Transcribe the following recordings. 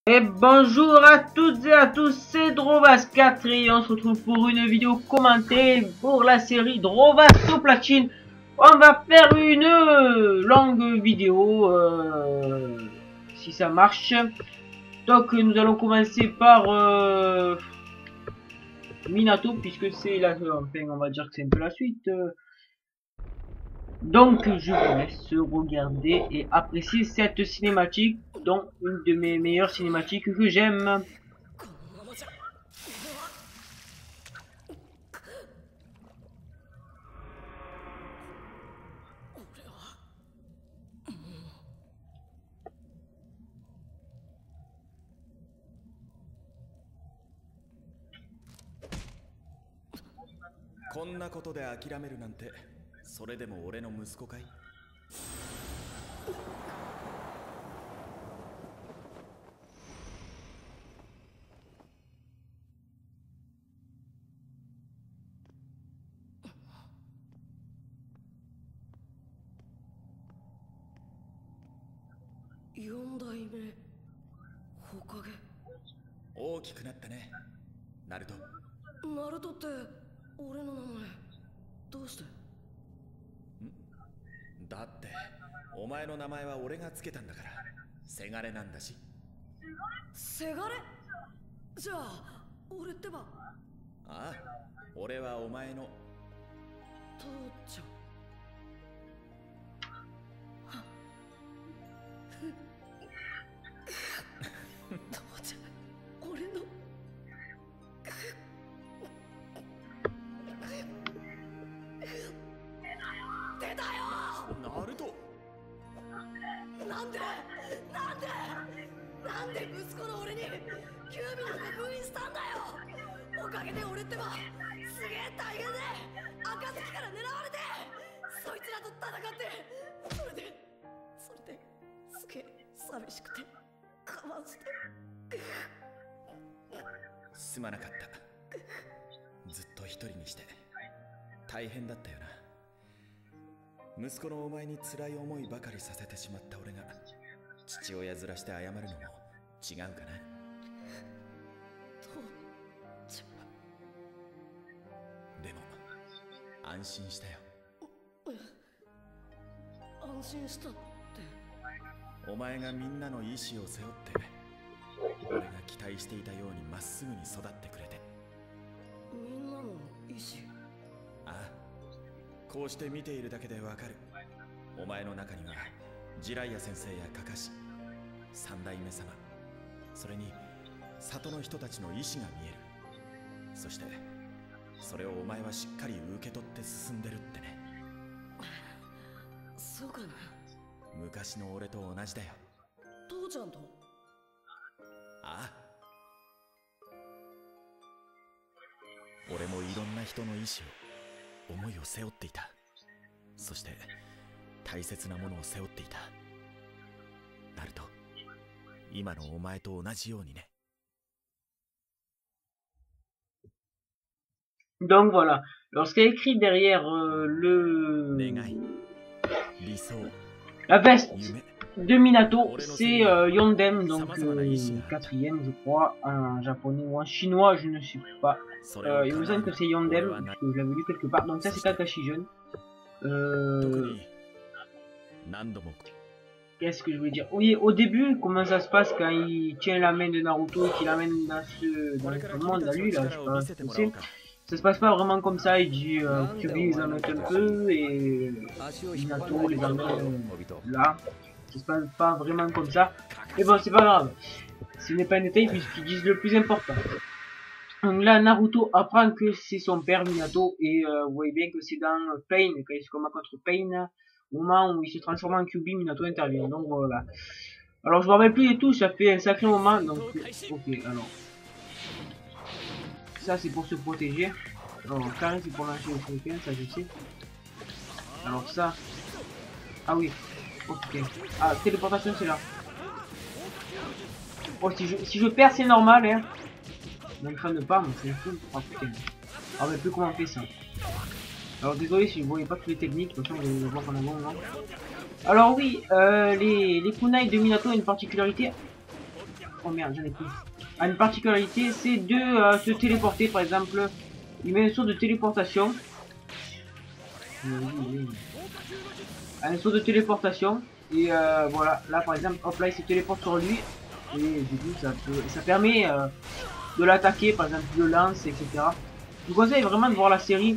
Et bonjour à toutes et à tous, c'est Drovas4 et on se retrouve pour une vidéo commentée pour la série Drovas au platine. On va faire une longue vidéo si ça marche. Donc nous allons commencer par Minato puisque c'est la, enfin on va dire que c'est un peu la suite. Donc je vous laisse regarder et apprécier cette cinématique, dont une de mes meilleures cinématiques que j'aime. Donc voilà, lorsqu'il y a écrit derrière la veste de Minato, c'est Yondem, donc quatrième je crois, en japonais ou en chinois, je ne sais plus pas. Il me semble que c'est Yondem, parce que je l'avais lu quelque part, donc ça c'est Kakashi jeune. Qu'est-ce que je veux dire? Oui, au début, comment ça se passe quand il tient la main de Naruto et qu'il l'amène dans ce monde à lui, là, je sais pas ce que c'est. Ça se passe pas vraiment comme ça, il dit Kyuubi les emmène un peu et Minato les emmène là. Ça se passe pas vraiment comme ça. Mais bon, c'est pas grave. Ce n'est pas un détail puisqu'ils disent le plus important. Donc là, Naruto apprend que c'est son père Minato et vous voyez bien que c'est dans Pain, quand il se combat contre Pain, au moment où il se transforme en Kyuubi, Minato intervient. Donc voilà. Alors je me rappelle plus du tout, ça fait un sacré moment. Donc ok, alors. Ça c'est pour se protéger. Alors carré c'est pour lâcher le shuriken, ça je sais. Alors ça. Ah oui. Ok. Ah, téléportation c'est là. Oh, si je perds c'est normal hein. Mon crâne de pas, mais c'est fou. Oh putain. Ah mais plus comment on fait ça. Alors désolé si vous voyez pas toutes les techniques, de toute façon vous allez voir en avant. Hein. Alors oui, les kunai de Minato ont une particularité. Oh merde, j'en ai plus. A une particularité, c'est de se téléporter. Par exemple, il met un saut de téléportation. Un saut de téléportation. Et voilà, là par exemple, hop là, il se téléporte sur lui. Et du coup, ça permet de l'attaquer, par exemple, le lance, etc. Je vous conseille vraiment de voir la série.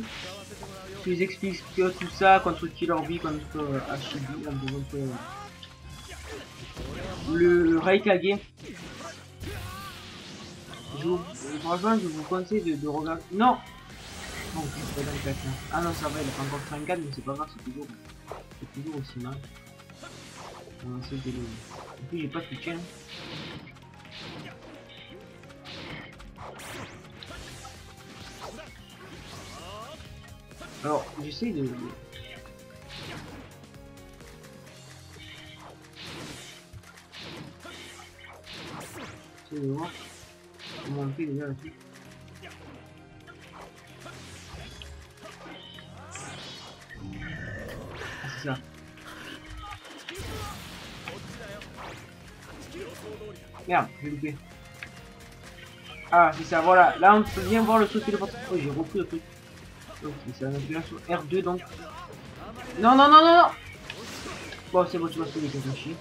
Je vous explique tout ça contre Killer Bee, contre Hashibi, contre le Raikage. Franchement, je vous conseille de regarder. Non! Non, c'est pas dans le 4, hein. Ah non, ça va, il a pas encore 34, mais c'est pas grave, c'est toujours aussi mal. On va essayer de le... En plus, j'ai pas de soutien. Alors, j'essaie de... J'essaie de voir comment on fait déjà là-dessus. Ah, c'est ça. Merde, j'ai loupé. Ah, c'est ça, voilà. Là, on peut bien voir le saut téléportation. Oh, j'ai repris le truc. Ok, c'est un appui sur R2 donc. Non, non, non, non, non. Bon, c'est bon, tu vas sauver Kakashi.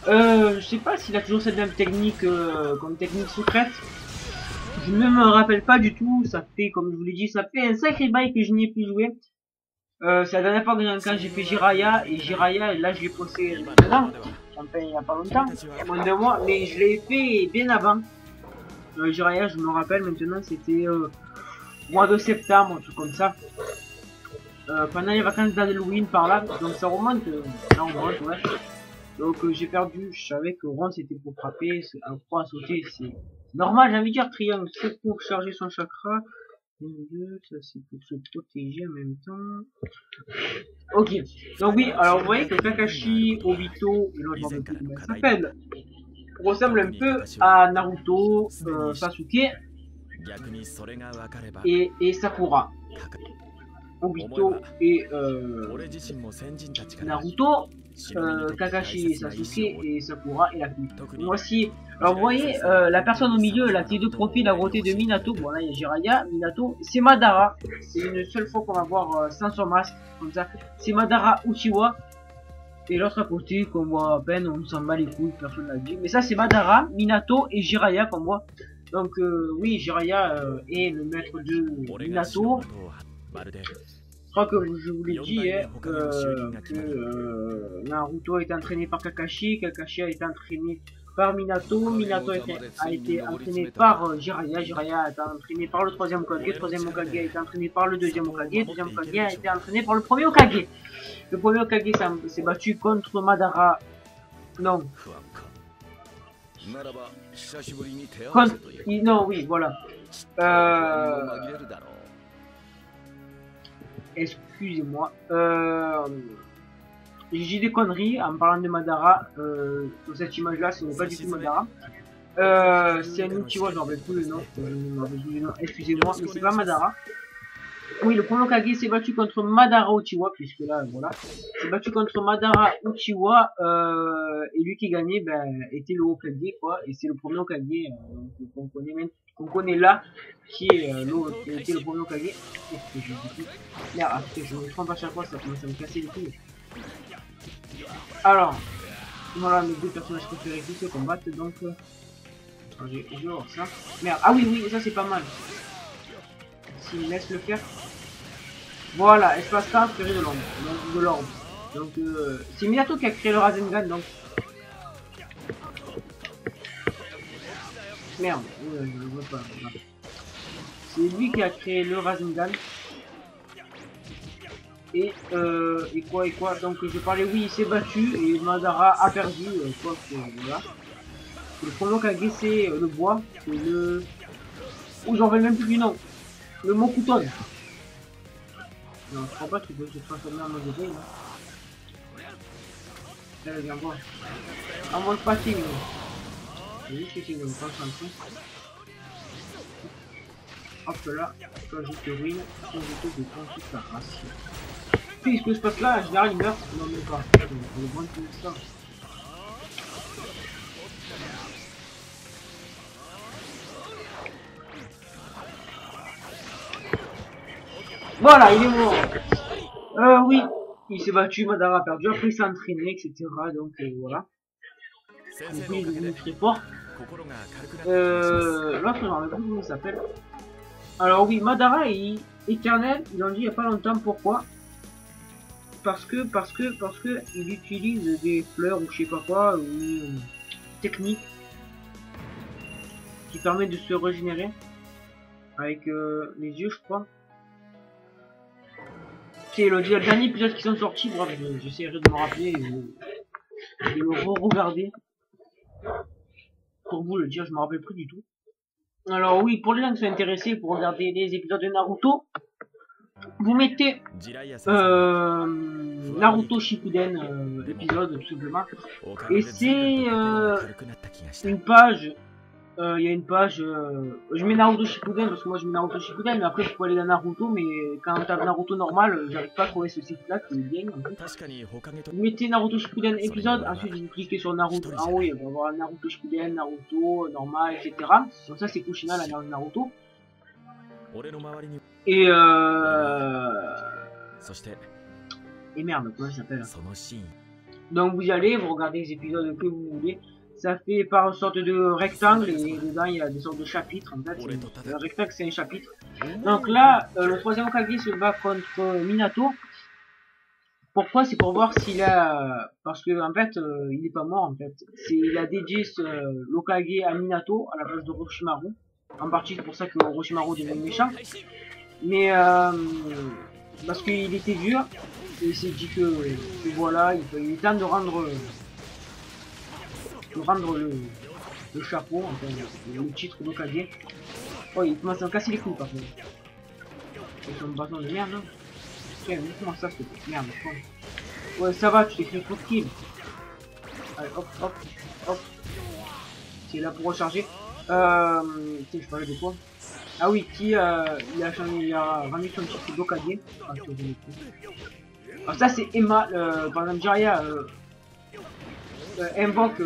Je sais pas s'il a toujours cette même technique comme technique secrète. Je ne me rappelle pas du tout. Ça fait, comme je vous l'ai dit, ça fait un sacré bail que je n'y ai plus joué. C'est la dernière fois quand j'ai fait Jiraiya. Et Jiraiya, là, je l'ai posté maintenant. Enfin, il n'y a pas longtemps. Moins de mois. Mais je l'ai fait bien avant. Jiraiya, je me rappelle maintenant, c'était mois de septembre, un truc comme ça. Pendant les vacances d'Halloween par là. Donc ça remonte. Là, on remonte, ouais. Donc j'ai perdu, je savais que rond c'était pour frapper, un croix à sauter, c'est normal, j'ai envie de dire triangle, c'est pour charger son chakra. 1, 2, ça c'est pour se protéger en même temps. Ok, donc oui, alors vous voyez que Kakashi, Obito, et l'autre je m'en rappelle plus comment il s'appelle, ressemble un peu à Naruto, Sasuke et Sakura. Obito et Naruto, Kakashi et Sasuke et Sakura et la fille. Voici, alors vous voyez la personne au milieu, la qui est de profil à côté de Minato, bon là il y a Jiraiya, Minato, c'est Madara, c'est une seule fois qu'on va voir sans son masque, comme ça, c'est Madara Uchiwa, et l'autre à côté qu'on voit à peine, on s'en bat les couilles, personne l'a dit, mais ça c'est Madara, Minato et Jiraiya comme moi. Donc oui, Jiraiya est le maître de Minato. Je crois que je vous l'ai dit hein, que Naruto est entraîné par Kakashi, Kakashi a été entraîné par Minato, Minato a été entraîné par Jiraiya, Jiraiya a été entraîné par le troisième Hokage a été entraîné par le deuxième Hokage a été entraîné par le premier Hokage. Le premier Hokage s'est battu contre Madara. Non. Non, oui, voilà. Excusez-moi. J'ai dit des conneries en parlant de Madara. Sur cette image-là, ce n'est pas du tout Madara. C'est un Uchiwa, j'en rappelle plus le nom. Excusez-moi, mais c'est pas Madara. Oui, le premier Hokage s'est battu contre Madara Uchiwa, puisque là, voilà. S'est battu contre Madara Uchiwa, et lui qui gagnait, ben, était le Hokage, quoi. Et c'est le premier Hokage qu'on connaît là, qui est était le premier Hokage. Merde, je me trompe à chaque fois, ça commence à me casser les couilles. Alors, voilà mes deux personnages préférés qui se combattent, donc... je vais voir ça. Merde, ah oui, ça c'est pas mal. S'il me laisse le faire. Voilà, espace temps, ferré de l'ordre. Donc, c'est Minato qui a créé le Rasengan, donc... Merde, je le vois pas. C'est lui qui a créé le Rasengan. Et quoi, donc je parlais, oui, il s'est battu et Madara a perdu, voilà. Le premier Hokage c'est le bois, c'est le... Oh, j'en vais même plus du nom. Le Mokuton. Non, je crois pas qu'il peut se transformer en mode épée, là. Allez, viens voir. En mode passing, c'est juste que c'est une concentration. Hop là, quand je te ruine, quand je te défends toute la race. Puisque ce passe là, en général il meurt, non même pas. Le bon ça. Voilà, il est mort. Oui, il s'est battu, Madara a perdu, après il s'est entraîné, etc. Donc voilà. Donc, il est devenu très fort. L'autre, je ne sais plus comment il s'appelle. Alors oui, Madara est éternel, ils l'ont dit il n'y a pas longtemps, pourquoi? Parce que il utilise des fleurs ou je sais pas quoi, ou une technique qui permet de se régénérer avec les yeux, je crois. C'est le dernier épisode qui sont sortis, bref, j'essaierai de me rappeler et de le re-regarder pour vous le dire, je me rappelle plus du tout. Alors oui, pour les gens qui sont intéressés pour regarder les épisodes de Naruto, vous mettez Naruto Shippuden épisode tout simplement, et c'est une page. Il y a une page, je mets Naruto Shippuden parce que moi je mets Naruto Shippuden, mais après je peux aller dans Naruto, mais quand on tape Naruto normal, j'arrive pas à trouver ce site là qui est bien en fait. Vous mettez Naruto Shippuden épisode, ensuite vous cliquez sur Naruto, en haut il va y avoir Naruto Shippuden, Naruto, normal, etc. Donc ça c'est Kushina, la Naruto. Et merde, comment ça s'appelle? Donc vous y allez, vous regardez les épisodes que vous voulez. Ça fait par sorte de rectangle et dedans il y a des sortes de chapitres en fait. Le rectangle c'est un chapitre. Donc là, le troisième Hokage se bat contre Minato. Pourquoi? C'est pour voir s'il a... Parce que en fait, il est pas mort en fait. Il a dédié l'Hokage à Minato à la place de Orochimaru. En partie c'est pour ça que Orochimaru devient méchant. Mais parce qu'il était vieux, et il s'est dit que voilà, il est temps de rendre le chapeau, enfin le titre d'Hokage. Oh, il commence à me casser les couilles par contre. C'est un bâton de merde. Hein. Tiens, comment ça se fait? Merde, quoi. Ouais, ça va, tu t'es fait trop kill. Allez, hop, hop, hop. C'est là pour recharger. Tiens, je parlais de quoi? Ah oui, il a rendu son titre d'Hokage. Alors ça c'est Emma, par exemple Jiraiya invoque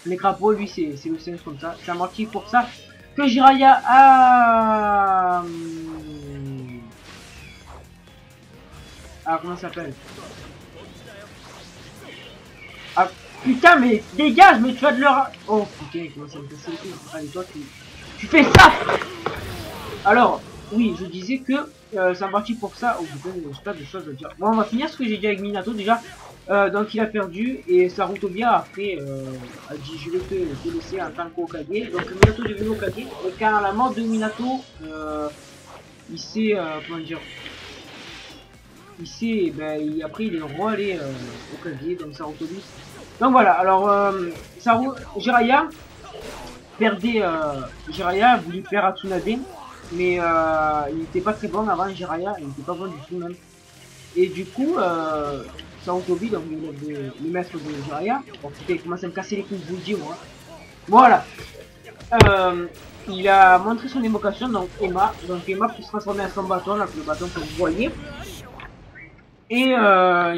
les crapauds, lui c'est le sens comme ça. C'est un motif pour ça que Jiraiya a... Ah comment ça s'appelle? Ah putain mais dégage, mais tu vas de leur... Oh putain, comment ça me casse les couilles. Allez toi tu fais ça. Alors, oui, je disais que c'est un parti pour ça. Oh putain, j'ai pas de choses à dire. Bon, on va finir ce que j'ai dit avec Minato déjà. Donc il a perdu et Sarutobia après a dit je vais te laisser en tant qu'Hokage. Donc Minato est devenu Hokage. Et quand à la mort de Minato, il s'est comment dire, il s'est après il est re-allé Hokage, donc Sarutobia. Donc voilà, alors Jiraiya perdait, Jiraiya voulu faire Atsunade, mais il n'était pas très bon avant. Jiraiya, il n'était pas bon du tout même. Et du coup, Sarutobi, donc le maître de Jiraiya, bon, il commence à me casser les couilles, je vous le dis moi. Voilà. Il a montré son évocation, donc Emma peut se transformer en son bâton, là, le bâton que vous voyez. Et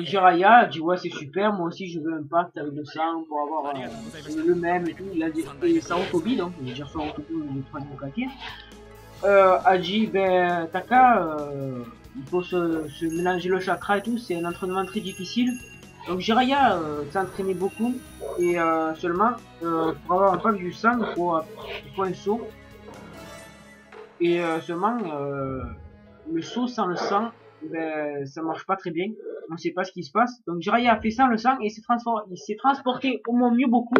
Jiraiya a dit ouais c'est super, moi aussi je veux un pacte avec le sang pour avoir le même et tout. Il a dit, et Sarutobi, donc je veux dire Sarutobi le troisième Hokage, a dit ben Taka, il faut se mélanger le chakra et tout, c'est un entraînement très difficile. Donc Jiraiya s'est entraîné beaucoup et seulement pour avoir un pacte du sang il faut un seau. Et seulement le seau sans le sang, ben, ça marche pas très bien, on sait pas ce qui se passe. Donc Jiraiya a fait ça le sang et il s'est transporté au Mont Myoboku,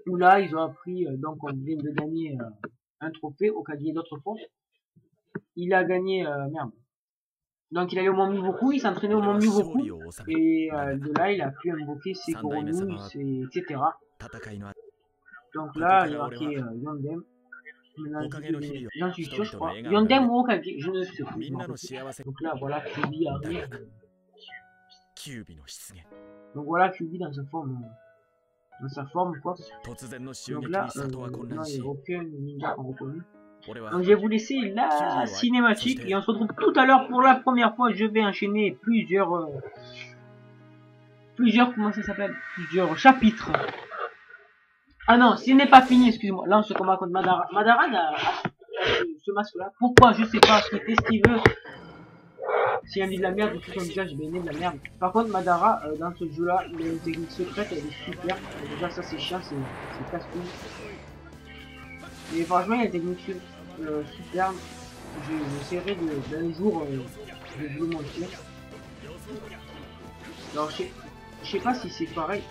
où là ils ont appris, donc on vient de gagner un trophée au Hokage d'autres fois. Il a gagné, merde. Donc il allait au Mont Myoboku, il s'entraînait au Mont Myoboku, et de là il a pu invoquer ses Kuronu, etc. Donc là il a marqué Yondem. J'en suis sûr, je crois. Yondem ou Hokage, je ne sais plus. Donc là, voilà, Kyuubi arrive. Donc voilà, Kyuubi dans sa forme quoi. Donc là, non, il n'y a aucun ninja qu'on reconnaît. Donc je vais vous laisser la cinématique et on se retrouve tout à l'heure pour la première fois. Je vais enchaîner plusieurs comment ça s'appelle, plusieurs chapitres. Ah non, ce n'est pas fini, excusez-moi. Là, on se combat contre Madara. Madara a ce masque-là. Pourquoi? Je sais pas, il fait ce qu'il veut. S'il a mis de la merde, tout son visage est baigné de la merde. Par contre, Madara, dans ce jeu-là, il a une technique secrète, elle est super. Déjà, ça c'est chiant, c'est casse-couille. Mais franchement, il y a une technique super. J'essaierai d'un jour de vous le montrer. Alors, je sais pas si c'est pareil.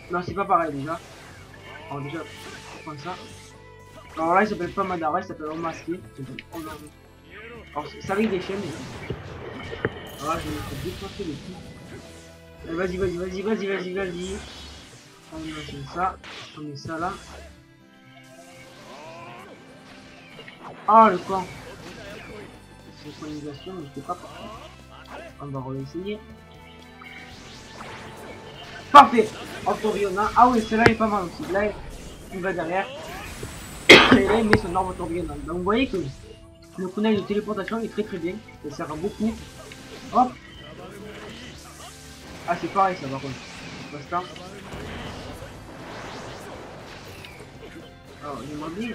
Non, c'est pas pareil déjà. Alors, déjà, je prends ça. Alors là, il s'appelle pas Madara, il s'appelle Masqué. Alors, c'est avec des chaînes. Alors là, je vais me défoncer les coups. Vas-y. On met ça. On met ça là. Ah, le camp. Synchronisation, mais je sais pas parfait. On va réessayer. Parfait. Autoriona. Ah oui, celle-là est pas mal aussi. Là, il va derrière. Et là, il met son arme Autoriona. Donc, vous voyez que le kunai de téléportation est très bien. Ça sert à beaucoup. Hop. Ah, c'est pareil, ça par contre. Basta. Alors, il m'a dit.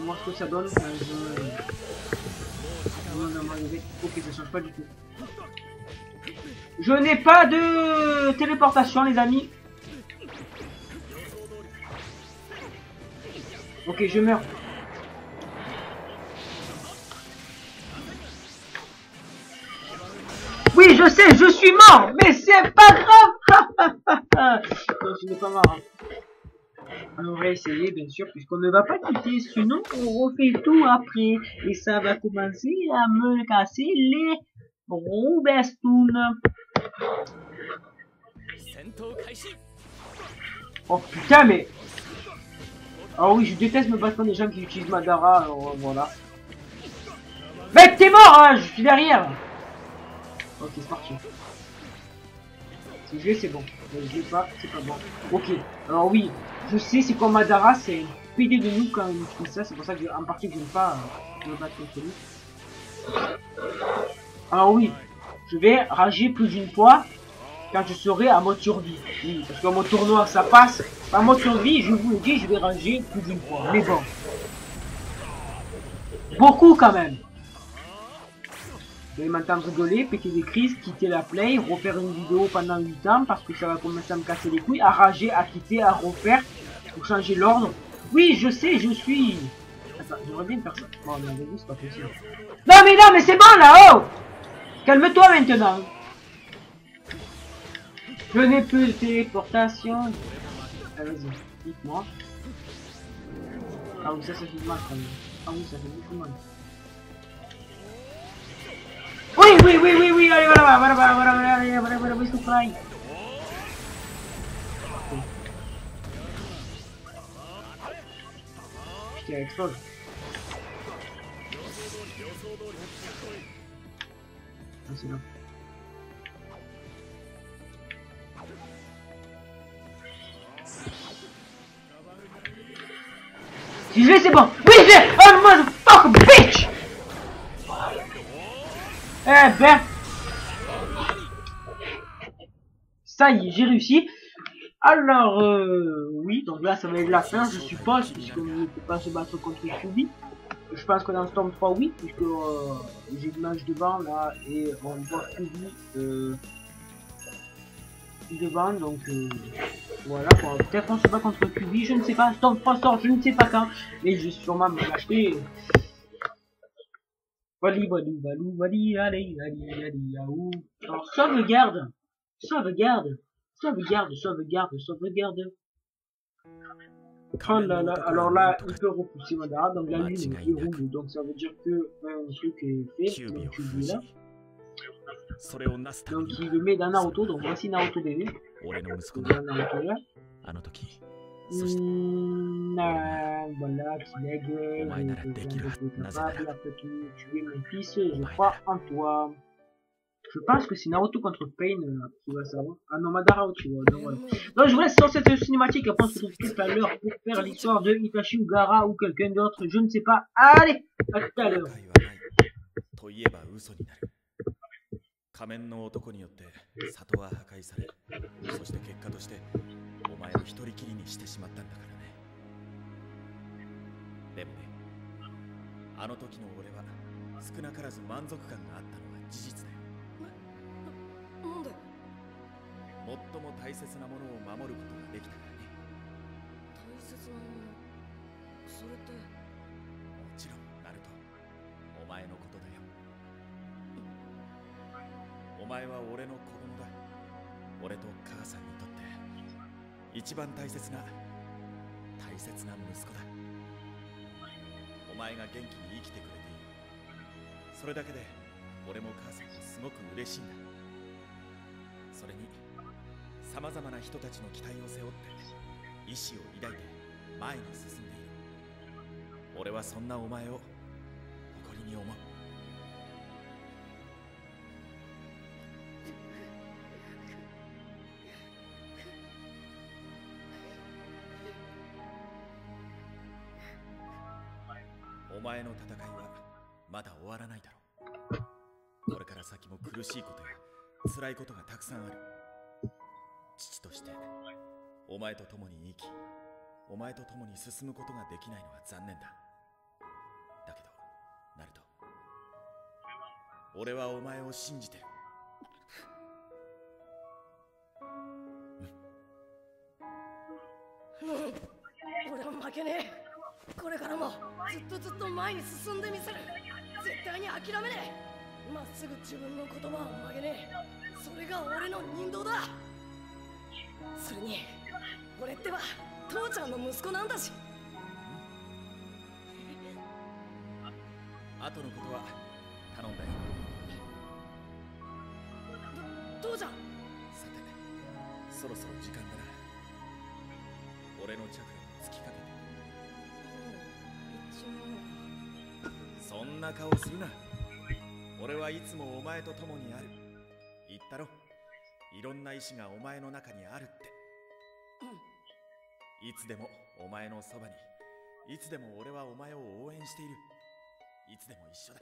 Moi, ce que ça donne. Ok, ça change pas du tout. Je n'ai pas de téléportation, les amis. Ok, je meurs. Oui, je sais, je suis mort, mais c'est pas grave. Non, ce n'est pas mort. On va essayer, bien sûr, puisqu'on ne va pas quitter, sinon on refait tout après. Et ça va commencer à me casser les roubestounes. Oh putain, mais... Ah oui, je déteste me battre contre des gens qui utilisent Madara, alors voilà. Mec, t'es mort, hein, je suis derrière. Ok, c'est parti. Si je l'ai, c'est bon. Mais je l'ai pas, c'est pas bon. Ok, alors oui, je sais, c'est comme Madara, c'est PD de nous quand il utilise ça, c'est pour ça que en partie que je n'aime pas me battre contre lui. Alors oui, je vais rager plus d'une fois quand je serai à mode survie. Oui, parce que mon tournoi ça passe. À mode survie, je vous le dis, je vais rager plus d'une fois. Mais bon. Beaucoup quand même. Vous allez m'entendre rigoler, péter des crises, quitter la play, refaire une vidéo pendant 8 ans parce que ça va commencer à me casser les couilles, à rager, à quitter, à refaire, pour changer l'ordre. Oui, je sais, je suis... Attends, j'aimerais bien faire ça. Bon, mais c'est pas possible. Non mais c'est bon là, oh! Calme-toi maintenant. Je n'ai plus de téléportation. Ah, vas-y, dites-moi. Ah oui, ça fait mal quand même. Ah oui, ça fait beaucoup mal. Oui, allez, voilà, oui, c'est pareil. Putain, elle explose. Ah, c'est là. Si je l'ai, c'est bon. Oui, je l'ai. Oh, motherfucker, bitch. Eh ben. Ça y est, j'ai réussi. Alors, oui, donc là, ça va être la fin, je suppose, puisqu'on ne peut pas se battre contre Kyuubi. Je pense que dans Storm 3, oui, puisque j'ai l'image devant, là, et on voit Kyuubi devant, donc voilà, peut-être on se bat contre Kyuubi, je ne sais pas, Storm 3 sort, je ne sais pas quand, mais je vais sûrement me l'acheter. Allez, yaou. Alors, sauvegarde. Oh là là, alors là, il peut repousser Madara, donc la lune est rouge, donc ça veut dire que un truc est fait, donc tu le là. Donc il le met dans Naruto, donc voici Naruto bébé. Dans Naruto là. Voilà, qui la gueule, après tu es mon fils, je crois en toi. Je pense que c'est Naruto contre Pain qui va savoir. Ah non, Madara, tu vois. Donc, voilà. Donc je vous laisse sur cette cinématique. Après, on se retrouve tout à l'heure pour faire l'histoire de Itachi ou Gaara ou quelqu'un d'autre. Je ne sais pas. Allez, à tout à l'heure. 仮面の男によって里は破壊され、そして結果としてお前を一人きりにしてしまったんだからね。でもね、あの時の俺は少なからず満足感があったのは事実だよ。なんで？最も大切なものを守ることができたからね。大切なもの、それって。もちろんナルト、お前のことだよ。お前は俺の子供だ。俺と母さんにとって一番大切な息子だ。お前が元気に生きてくれている。それだけで俺も母さんもすごく嬉しいんだ。それにさまざまな人たちの期待を背負って意志を抱いて前に進んでいる。俺はそんなお前を誇りに思う。お前の戦いはまだ終わらないだろう。これから先も苦しいことや辛いことがたくさんある。父としてお前と共に生き、お前と共に進むことができないのは残念だ。だけどナルト、俺はお前を信じてる。俺は負けねえ。これからもずっと前に進んでみせる。絶対に諦めねえ。まっすぐ自分の言葉を曲げねえ。それが俺の人道だ。それに俺ってば父ちゃんの息子なんだし。後のことは頼んだよ。父ちゃん。さて、そろそろ時間だな。俺のチャクラに突きかけて。そんな顔するな。俺はいつもお前と共にある。言ったろ、いろんな意志がお前の中にあるって。いつでもお前のそばに、いつでも俺はお前を応援している。いつでも一緒だ。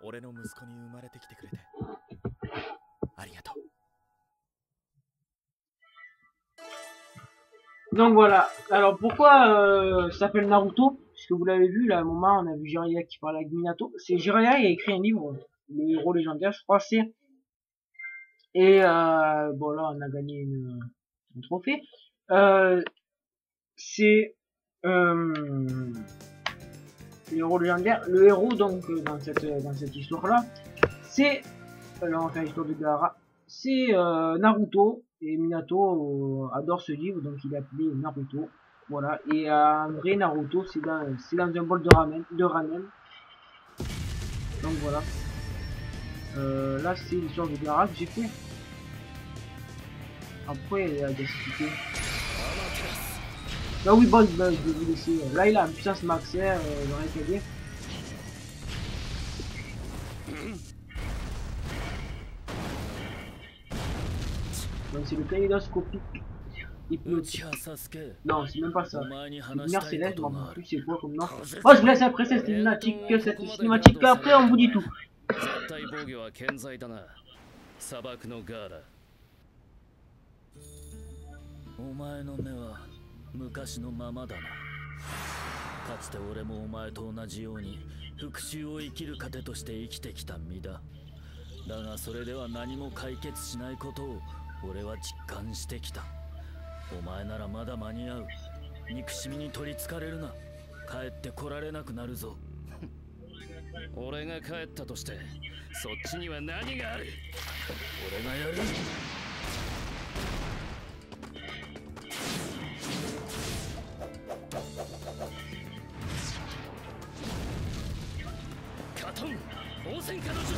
俺の息子に生まれてきてくれてありがとう。Donc voilà. Alors pourquoi ça s'appelle Naruto? Parce que vous l'avez vu, là à un moment on a vu Jiraiya qui parlait avec Minato. C'est Jiraiya, il a écrit un livre, le héros légendaire, je crois c'est. Et bon là on a gagné un trophée. C'est le héros légendaire. Le héros donc dans cette histoire là, c'est là on fait l'histoire de Gaara. C'est Naruto. Et Minato adore ce livre, donc il est appelé Naruto. Voilà. Et un vrai Naruto, c'est dans un bol de ramen. Donc voilà. Là, c'est l'histoire de Gaara que j'ai fait. Après, il a expliqué. Là, oui, bon, je vais vous laisser. Là, il a une puissance maxée, rien qu'à dire. Donc c'est le kaléidoscopique hypnotique. Non, c'est même pas ça. Lumière céleste, je m'en fous plus, c'est quoi comme nom. Oh, je vous laisse après cette cinématique, après on vous dit tout. お前の目は昔のままだな。かつて俺もお前と同じように復讐を生きる糧として生きてきた身だ。だがそれでは何も解決しないことを俺は実感してきた。お前ならまだ間に合う。憎しみに取りつかれるな。帰ってこられなくなるぞ。俺が帰ったとしてそっちには何がある。俺がやる。カトン応戦下の術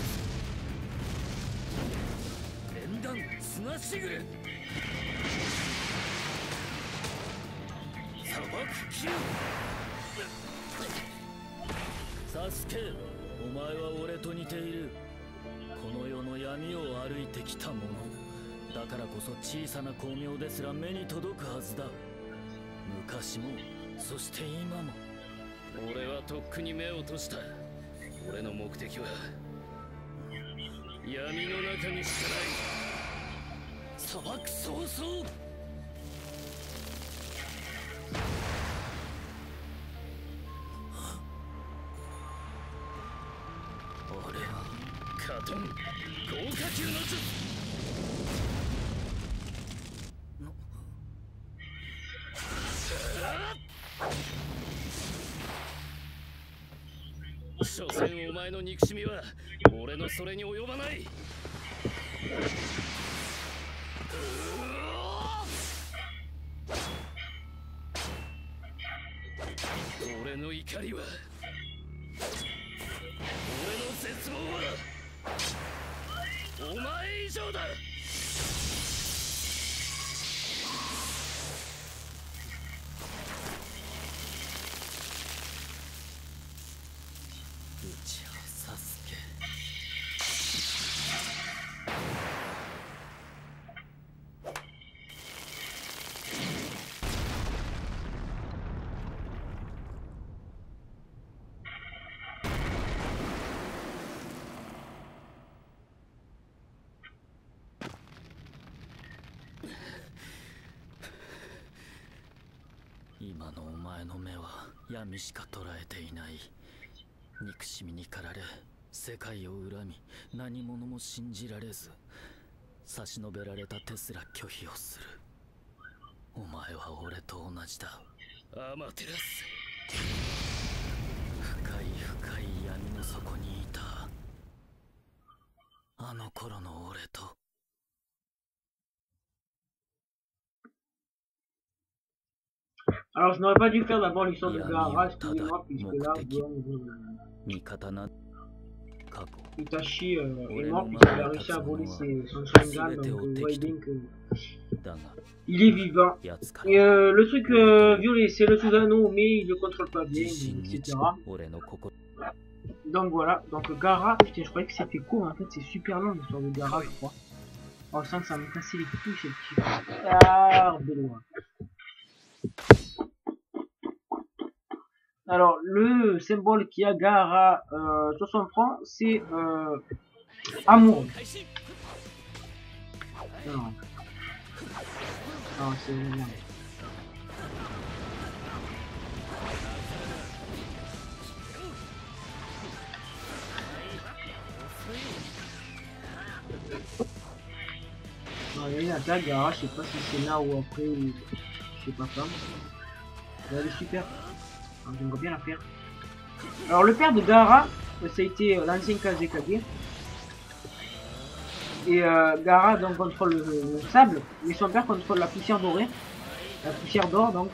連弾砂しぐれ砂漠級サスケ、お前は俺と似ている。この世の闇を歩いてきた者だからこそ小さな光明ですら目に届くはずだ。昔もそして今も俺はとっくに目を閉じた。俺の目的は闇の中にしかない。砂漠早々俺はカトン豪華級の術所詮お前の憎しみは俺のそれに及ばない。俺の怒りは俺の絶望はお前以上だ。サスケ今のお前の目は闇しか捉えていない。憎しみに駆られ世界を恨み何者も信じられず差し伸べられた手すら拒否をする。お前は俺と同じだ。アマテラス、深い深い闇の底にいたあの頃の俺と。Alors, je n'aurais pas dû faire d'abord l'histoire de Gaara, excusez-moi, puisque là, Itachi est mort puisqu'il a réussi à voler son Sharingan, donc vous voyez bien que il est vivant. Et le truc violet, c'est le Susanoo, mais il le contrôle pas bien, etc. Donc voilà, donc Gaara, putain, je croyais que c'était court, en fait c'est super long l'histoire de Gaara, je crois. Oh, je sens que ça me cassait les couilles, ce petit bâtard de loin. Alors, le symbole qui a Gaara sur son front, c'est amour. Non, c'est génial. Non, il y a une attaque Gaara, je sais pas si c'est là ou après, ou je sais pas quand. Elle est super. J'aimerais bien la faire. Alors le père de Gaara, ça a été l'ancien Kazekage. Et Gaara donc contrôle le sable, et son père contrôle la poussière dorée. La poussière d'or donc.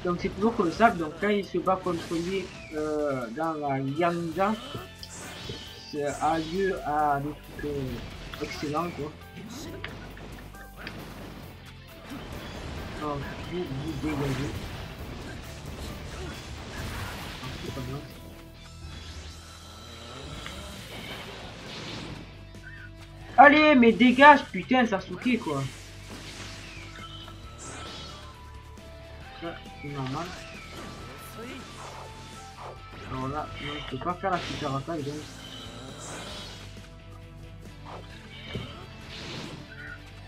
Donc c'est toujours que le sable, donc quand il se bat contre lui dans la guerre ninja, ça a lieu à des trucs excellents quoi. Alors vous dégagez. Allez, mais dégage, putain, Sasuke quoi. Ça, c'est normal. Alors là, non, je peux pas faire la super attaque donc.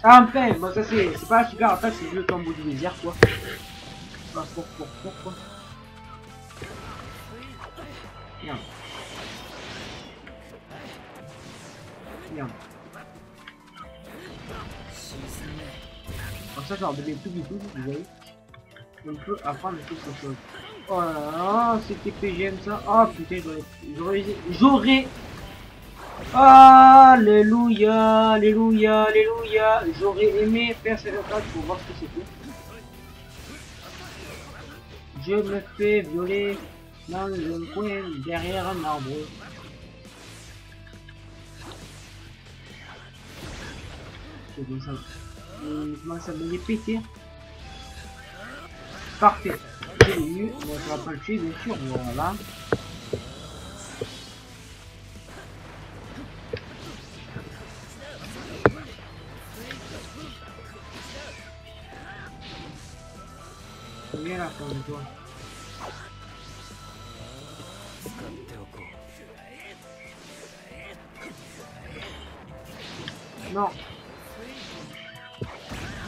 Ah, enfin, bon, ça c'est pas la super attaque, c'est le tombeau du désert quoi. Pourquoi Merde. Merde. Alors ça, genre de tout du tout, vous voyez. On peut apprendre quelque chose. Oh là là, c'était PGM ça. Oh putain, j'aurais... Alléluia, alléluia, alléluia. J'aurais aimé faire cette attaque pour voir ce que c'était. Je me fais violer. dans un coin derrière un arbre. C'est comme ça. Il commence à me les péter. Parfait. Je l'ai eu. Bon, ça va pas le tuer, bien sûr. Voilà. Viens là, prends de toi. Non.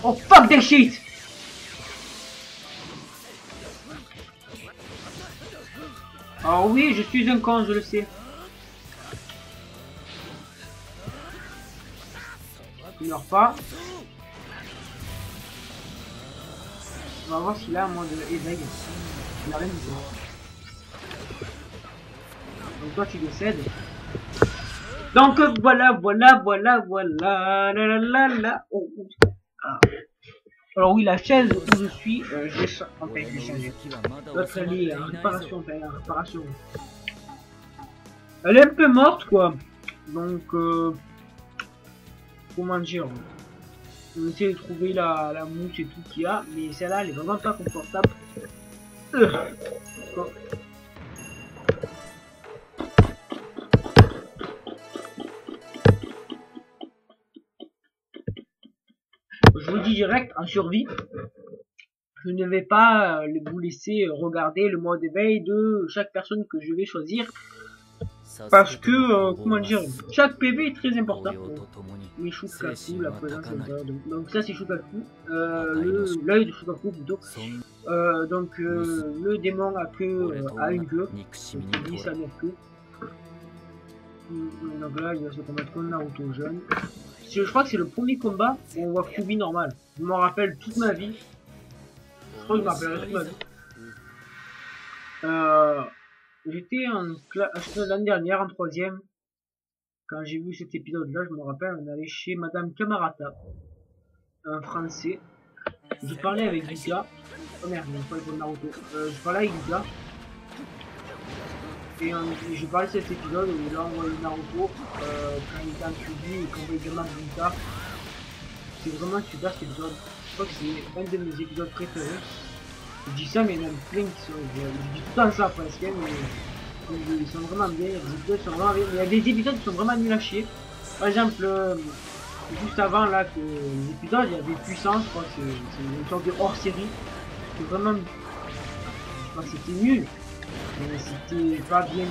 Oh fuck that shit! Oh oui, je suis un con, je le sais. Il meurt pas. On va voir s'il a un moins de éveil. Il a rien du tout. Donc toi tu décèdes. Donc voilà. La la la la. Oh, oh. Ah. Alors oui, la chaise où je suis, je l'ai changé. L'autre elle est en réparation, Elle est un peu morte quoi. Donc comment dire, on essaie de trouver la mousse et tout qu'il y a, mais celle-là elle est vraiment pas confortable. Je vous dis direct, en survie, je ne vais pas vous laisser regarder le mode éveil de chaque personne que je vais choisir. Parce que, comment dire, chaque PV est très important. Les Shukaku, la présence donc ça c'est Shukaku, l'œil de Shukaku plutôt. Donc le démon a une queue, donc il dit ça n'a queue. Donc là il va se combattre contre Naruto jeune. Je crois que c'est le premier combat où on voit Kyuubi normal. Je m'en rappelle toute ma vie. Je crois que je m'en rappellerai toute ma vie. J'étais en classe l'année dernière en 3ème. Quand j'ai vu cet épisode là, je me rappelle, on allait chez Madame Camarata, un français. Je parlais avec Giga. Oh merde, il n'y a pas le Naruto. Je parlais avec Giga. Et je parlais de cet épisode où il a envoyé Naruto quand il était en Kyuubi et qu'on voyait Gamma Bunta. C'est vraiment super cet épisode. Je crois que c'est un de mes épisodes préférés. Je dis ça, mais il y en a plein qui sont. Je dis tout le temps ça presque, mais ils sont vraiment bien. Les épisodes sont vraiment bien. Il y a des épisodes qui sont vraiment nuls à chier. Par exemple, juste avant là que les épisodes, il y avait Puissance, je crois que c'est une sorte de hors série. C'est vraiment. Je crois que c'était nul. Mais c'était pas bien.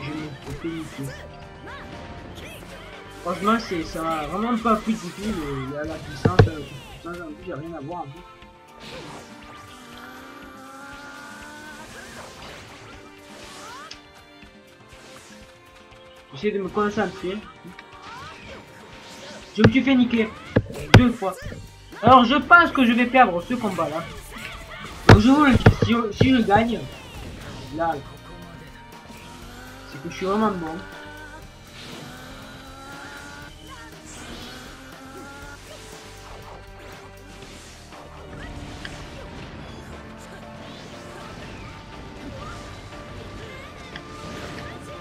Je me fais niquer. Franchement, ça va vraiment pas pris du tout. Il y a la puissance, en plus, il n'y a rien à voir en plus. J'essaie de me concentrer. Je me suis fait niquer 2 fois. Alors je pense que je vais perdre ce combat là. Donc je vous le dis, si je gagne, là, c'est que je suis vraiment bon.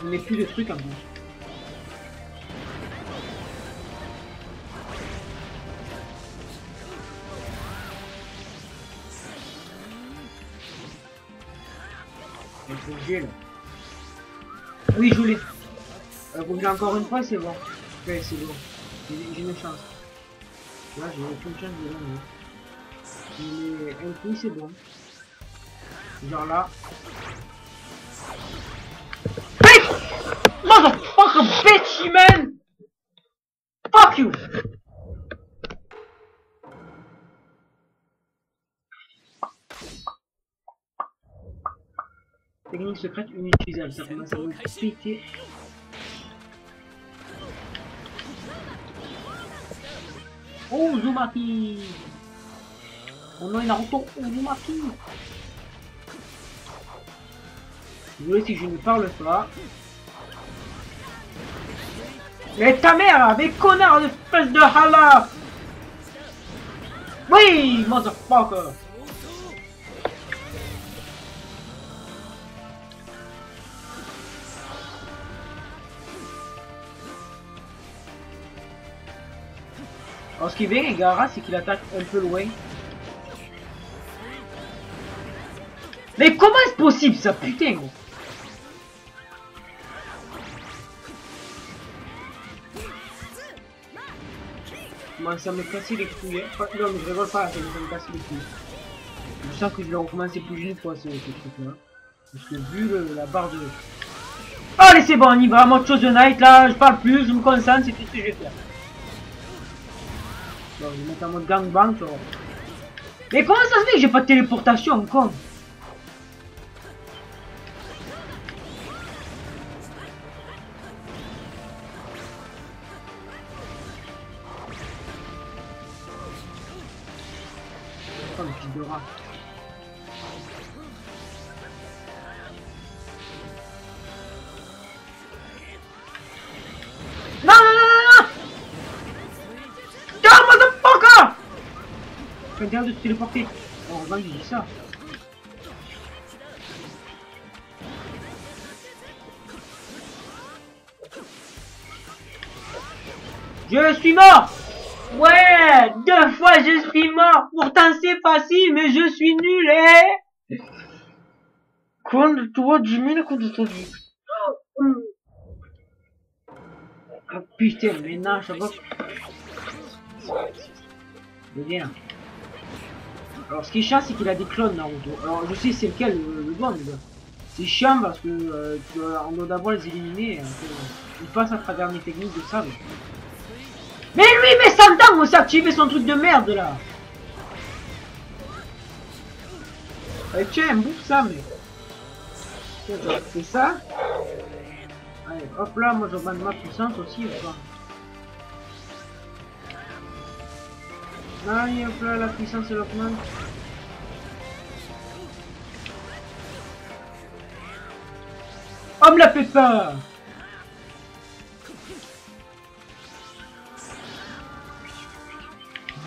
Il n'y a plus de trucs en plus. Il faut que j'ai là. Oui, je voulais. Faut que j'ai encore une fois, c'est bon. Ouais, c'est bon. J'ai une chance. Là, j'ai aucune chance de gagner. Mais un coup, c'est bon. Genre là. Motherfucker bitch, man! Fuck you! Technique secrète inutilisable, ça commence à me péter. Oh, Uzumaki! Oh non, Naruto, Uzumaki! Désolé si je ne parle pas. Mais ta mère, avec connard de espèce de hala! Oui, motherfucker! Alors ce qui est bien avec Gaara, c'est qu'il attaque un peu loin. Mais comment est-ce possible ça, putain gros? Moi ça me cassait les couilles. Hein. Non mais je rigole pas, ça me casse les couilles. Je sens que je vais recommencer plus d'une fois ce truc là. Parce que vu la barre de... Allez c'est bon, on y va, mode Chosen Knight là, je parle plus, je me concentre, c'est tout ce que je vais faire. Bon, je vais mettre en mode gangbang, tu vois. Mais comment ça se fait que j'ai pas de téléportation encore? Oh le fils de rat. Non non non non non. Putain motherfucker. Fais bien de te téléporter. Oh regarde il dit ça. Je suis mort. Ouais, 2 fois je suis mort. Pourtant c'est facile, mais je suis nul, eh. Contre toi, Jimmy, contre toi, Jimmy. Ah putain, mais non, ça va. Viens. Alors ce qui est chiant, c'est qu'il a des clones Naruto. Alors je sais c'est lequel le bon, les gars. C'est chiant parce que on doit d'abord les éliminer. Il passe à travers mes techniques de ça. Mais lui, mais 100 ans, on s'est activé son truc de merde là. Allez, tiens, bouffe ça, mais. C'est ça. Allez, hop là, moi j'augmente ma puissance aussi, ou pas. Allez, hop là, la puissance elle augmente. Oh, me la fais pas.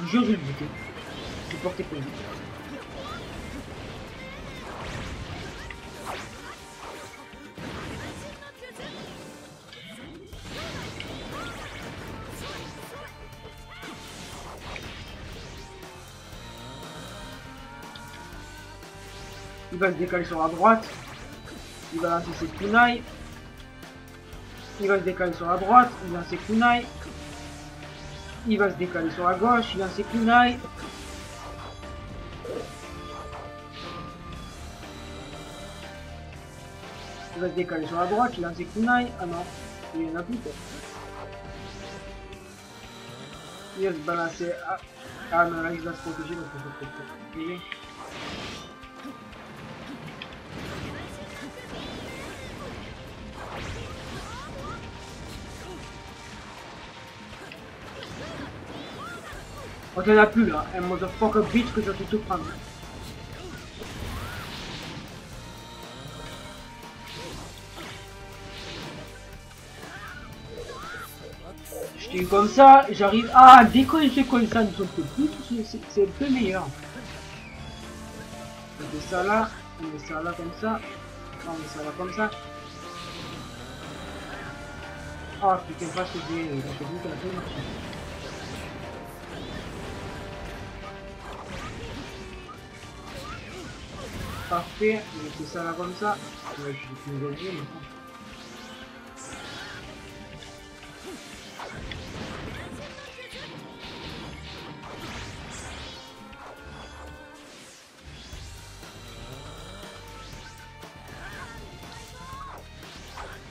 Je vais le buter. Je portais pas. Il va se décaler sur la droite. Il va lancer ses kunai. Il va se décaler sur la droite. Il lance ses kunai. Il va se décaler sur la gauche. Il lance ses kunai. Il va se décaler sur la droite. Il lance ses kunai. Ah non. Il y en a plus quoi. Il va se balancer. Ah non, là il va se protéger parce que c'est protéger. On t'en a plus là, un motherfucker bitch que je vais tout prendre. Je t'ai eu comme ça, j'arrive. Ah, dès qu'on fait comme ça, nous sommes plus, c'est un peu meilleur. On met ça là, on met ça là comme ça. On met ça là comme ça. Oh putain, pas ce que j'ai vu qu'elle a fait marcher. Parfait, je vais faire ça là comme ça. Ouais, je vais te le maintenant.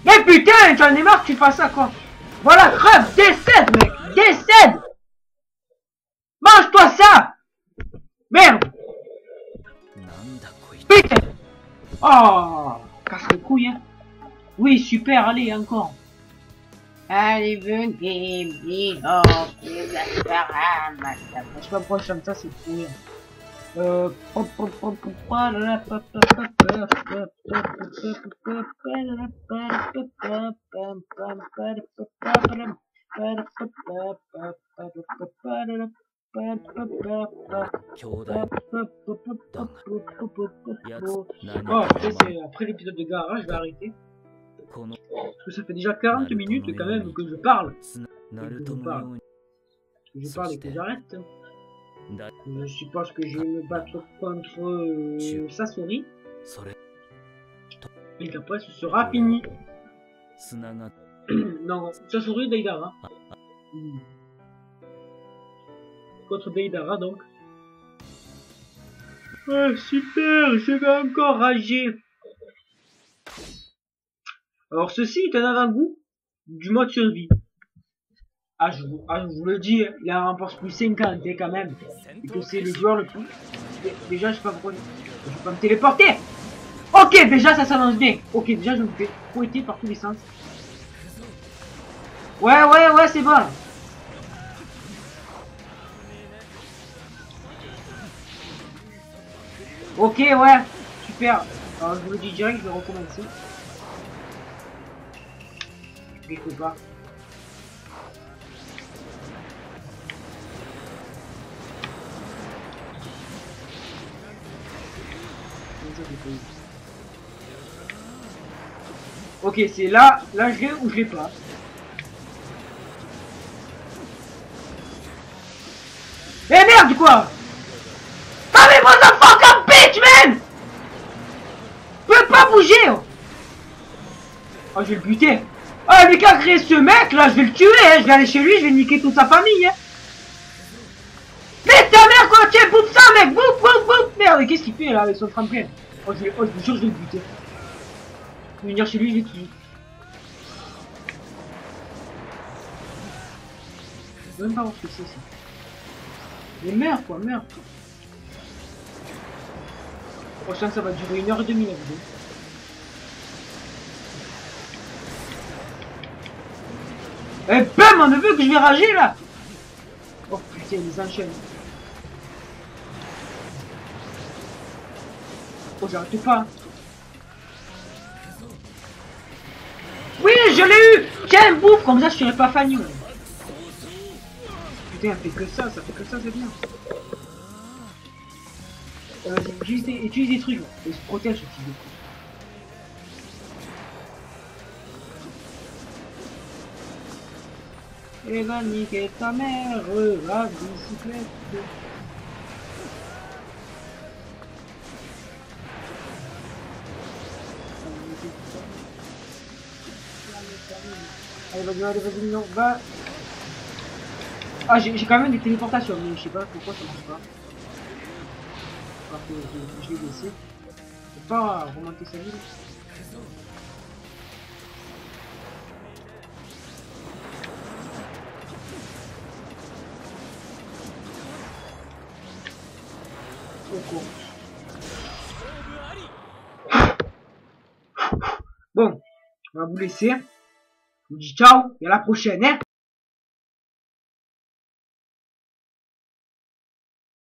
Mais putain, j'en ai marre que tu fasses ça quoi. Voilà, crève, décède mec, décède. Mange-toi ça. Merde. Putain. Oh, casse les couilles hein. Oui, super, allez, encore. Allez, venez, oh, je sais pas pourquoi je chante ça, c'est fou. Oh, c'est après l'épisode de Gaara, je vais arrêter. Parce que ça fait déjà 40 minutes quand même que je parle. Je parle et que j'arrête. Je suppose que je vais me battre contre Sasori. Et qu'après ce sera fini. Non, Sasori Deidara. Contre Deidara donc. Ouais, super, je vais encore rager. Alors ceci est un avant-goût du mode survie. Je vous le dis, il a un remporte plus 50 quand même. Et que c'est le joueur le plus... Déjà, je sais pas pourquoi... Je vais pas me téléporter. Ok, déjà ça s'annonce bien. Ok, déjà je me fais fouetter par tous les sens. Ouais, c'est bon. Ok, ouais, super. Alors je vous le dis direct, je vais recommencer. Quelque part. Ok, c'est là je l'ai ou je l'ai pas. Eh merde quoi! Ah mais motherfucker bitch man! Je peux pas bouger! Oh je vais le buter! Ah lui qui a créé ce mec là, je vais le tuer, hein. Je vais aller chez lui, je vais niquer toute sa famille, hein. Mais ta mère quoi, tiens, bouffe ça mec, bouffe. Merde, qu'est-ce qu'il fait là avec son tremplin? Oh je vous jure, je vais le buter. Je vais venir chez lui, je vais le tuer. Je vais même pas voir ce que c'est ça. Mais merde quoi, merde. Oh je sens que ça va durer 1h30 la vidéo. Eh bam, on ne veut que je vais rager là. Oh putain, ils enchaînent. Oh j'arrête pas. Oui, je l'ai eu. Tiens, bouffe, comme ça je serais pas Fanny. Putain, elle fait que ça c'est bien. Vas-y, utilise des trucs. Et se protège ce type de truc. Et va niquer ta mère, la bicyclette. Allez, vas-y, non, va. Ah, j'ai quand même des téléportations, mais je sais pas pourquoi ça marche pas. Parce que je l'ai laissé. Je peux pas remonter sa ville. Bon, on va vous laisser. Je vous dis ciao et à la prochaine, hein.